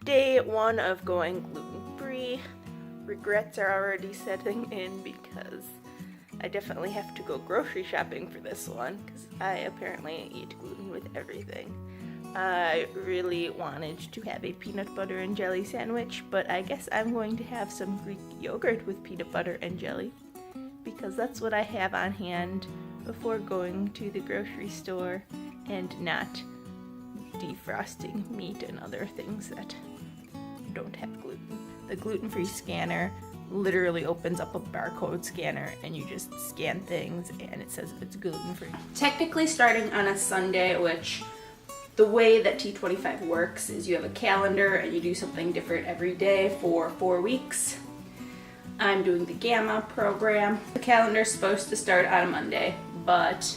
Day 1 of going gluten-free. Regrets are already setting in because I definitely have to go grocery shopping for this one because I apparently eat gluten with everything. I really wanted to have a peanut butter and jelly sandwich, but I guess I'm going to have some Greek yogurt with peanut butter and jelly because that's what I have on hand before going to the grocery store and not defrosting meat and other things that don't have gluten. The gluten-free scanner literally opens up a barcode scanner and you just scan things and it says it's gluten-free. Technically starting on a Sunday, which the way that T25 works is you have a calendar and you do something different every day for 4 weeks. I'm doing the Gamma program. The calendar's supposed to start on a Monday, but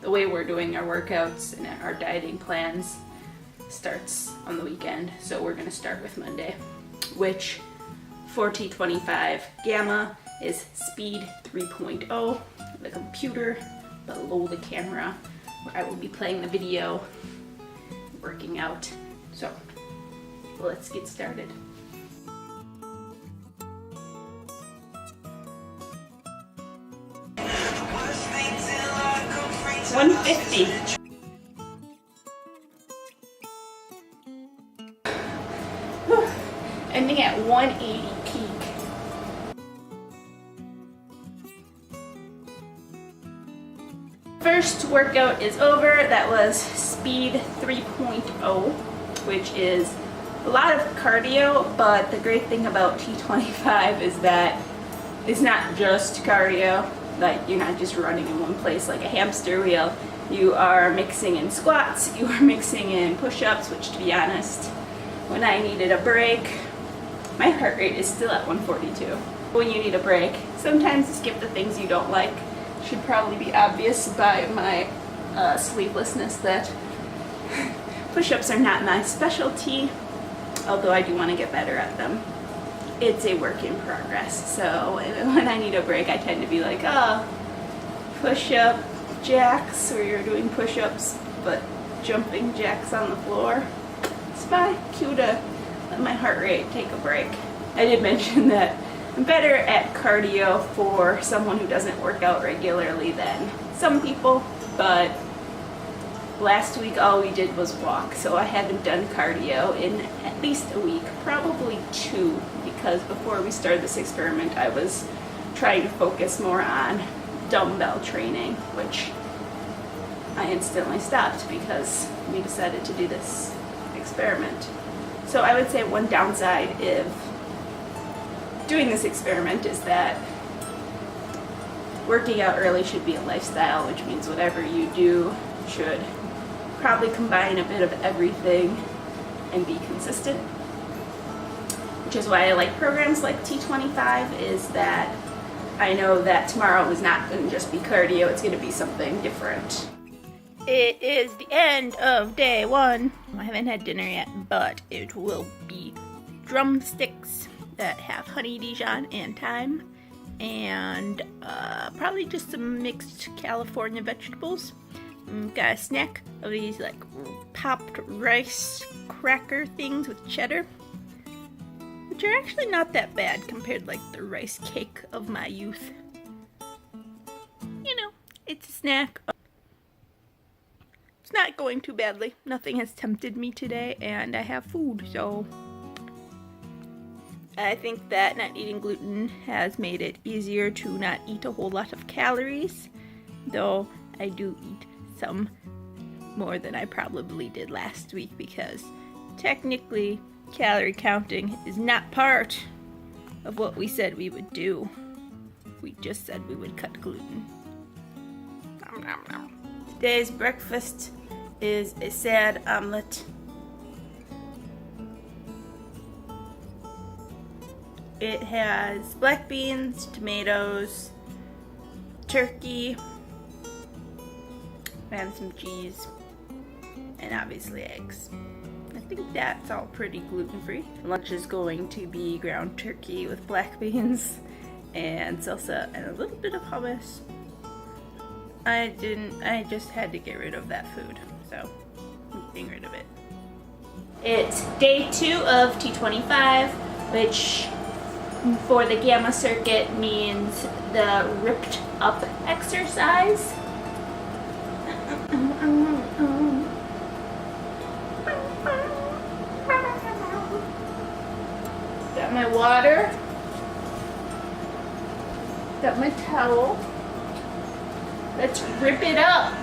the way we're doing our workouts and our dieting plans starts on the weekend, so we're going to start with Monday, which for T25 Gamma is speed 3.0, the computer below the camera where I will be playing the video, working out. So let's get started. $150. Ending at 180 peak. First workout is over. That was speed 3.0, which is a lot of cardio, but the great thing about T25 is that it's not just cardio. Like, you're not just running in one place like a hamster wheel. You are mixing in squats, you are mixing in push-ups, which, to be honest, when I needed a break, my heart rate is still at 142. When you need a break, sometimes skip the things you don't like. Should probably be obvious by my sleeplessness that push-ups are not my specialty, although I do want to get better at them. It's a work in progress, so when I need a break, I tend to be like, push-up jacks, where you're doing push-ups, but jumping jacks on the floor. It's my cue to let my heart rate take a break. I did mention that I'm better at cardio for someone who doesn't work out regularly than some people, but last week all we did was walk, so I haven't done cardio in at least a week, probably 2, because before we started this experiment I was trying to focus more on dumbbell training, which I instantly stopped because we decided to do this experiment. So I would say one downside of doing this experiment is that working out early should be a lifestyle, which means whatever you do should probably combine a bit of everything and be consistent. Which is why I like programs like T25, is that I know that tomorrow is not going to just be cardio, it's going to be something different. It is the end of day 1. I haven't had dinner yet, but it will be drumsticks that have honey Dijon and thyme, and probably just some mixed California vegetables. Got a snack of these like popped rice cracker things with cheddar, which are actually not that bad compared to like the rice cake of my youth. You know, it's a snack. It's not going too badly. Nothing has tempted me today, and I have food, so I think that not eating gluten has made it easier to not eat a whole lot of calories, though I do eat some more than I probably did last week because technically calorie counting is not part of what we said we would do. We just said we would cut gluten. Nom, nom, nom. Today's breakfast is a sad omelet. It has black beans, tomatoes, turkey, and some cheese, and obviously eggs. I think that's all pretty gluten-free. Lunch is going to be ground turkey with black beans and salsa and a little bit of hummus. I just had to get rid of that food, so I'm getting rid of it. It's day 2 of T25, which for the gamma circuit means the ripped up exercise. Got my water. Got my towel. Let's rip it up.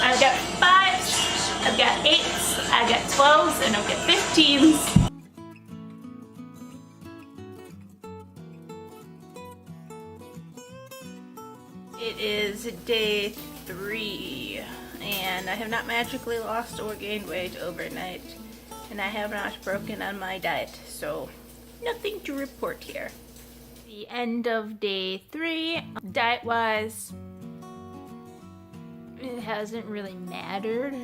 I've got 5s, I've got 8s, I've got 12s, and I've got 15s. It is day 3, and I have not magically lost or gained weight overnight, and I have not broken on my diet, so nothing to report here. The end of day 3, diet-wise, it hasn't really mattered,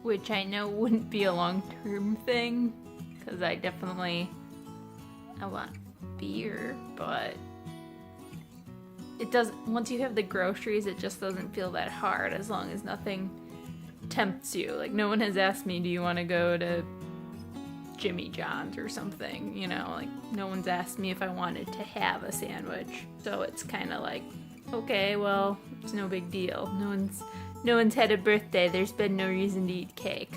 which I know wouldn't be a long-term thing, because I want beer, but it doesn't, once you have the groceries, it just doesn't feel that hard as long as nothing tempts you. Like, no one has asked me, do you want to go to Jimmy John's or something, you know, like no one's asked me if I wanted to have a sandwich. So it's kind of like, okay, well, it's no big deal. No one's had a birthday. There's been no reason to eat cake.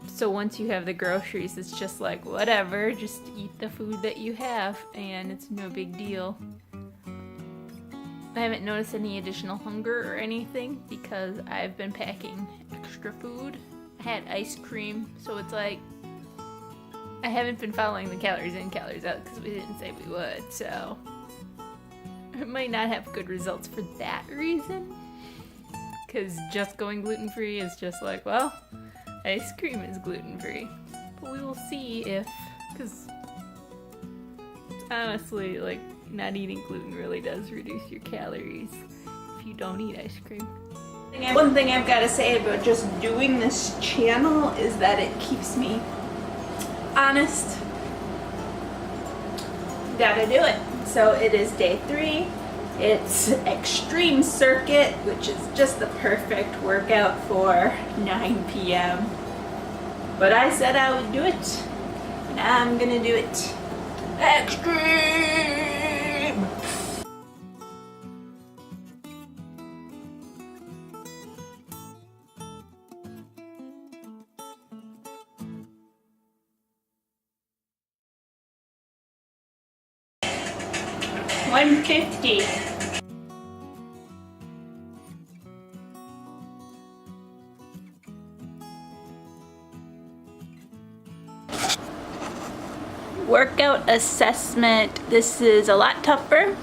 So once you have the groceries, it's just like, whatever, just eat the food that you have, and it's no big deal. I haven't noticed any additional hunger or anything because I've been packing extra food. I had ice cream, so it's like, I haven't been following the calories in, calories out because we didn't say we would, so it might not have good results for that reason. Because just going gluten-free is just like, well, ice cream is gluten-free. But we will see if, because honestly, like, not eating gluten really does reduce your calories if you don't eat ice cream. One thing I've got to say about just doing this channel is that it keeps me honest. Gotta do it. So it is day 3. It's extreme circuit, which is just the perfect workout for 9 p.m. But I said I would do it, and I'm gonna do it. Extreme! 150. Workout assessment. This is a lot tougher,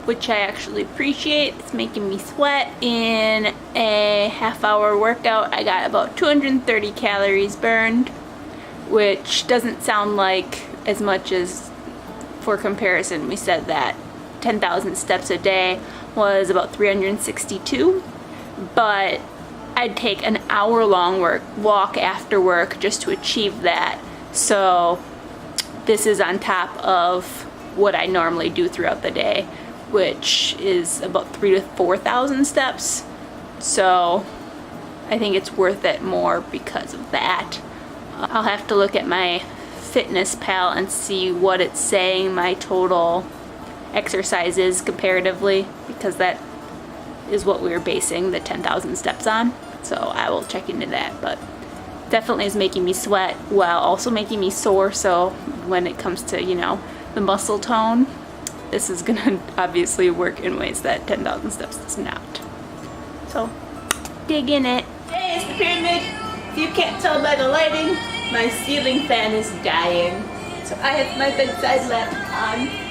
which I actually appreciate. It's making me sweat. In a half-hour workout, I got about 230 calories burned, which doesn't sound like as much as, for comparison, we said that 10,000 steps a day was about 362, but I'd take an hour-long walk after work just to achieve that. So this is on top of what I normally do throughout the day, which is about 3,000 to 4,000 steps. So I think it's worth it more because of that. I'll have to look at my Fitness Pal and see what it's saying my total exercise is comparatively, because that is what we were basing the 10,000 steps on. So I will check into that, but definitely is making me sweat while also making me sore. So when it comes to, you know, the muscle tone, this is gonna obviously work in ways that 10,000 steps does not. So dig in it. Hey, it's the pyramid. If you can't tell by the lighting, my ceiling fan is dying. So I have my bedside lamp on.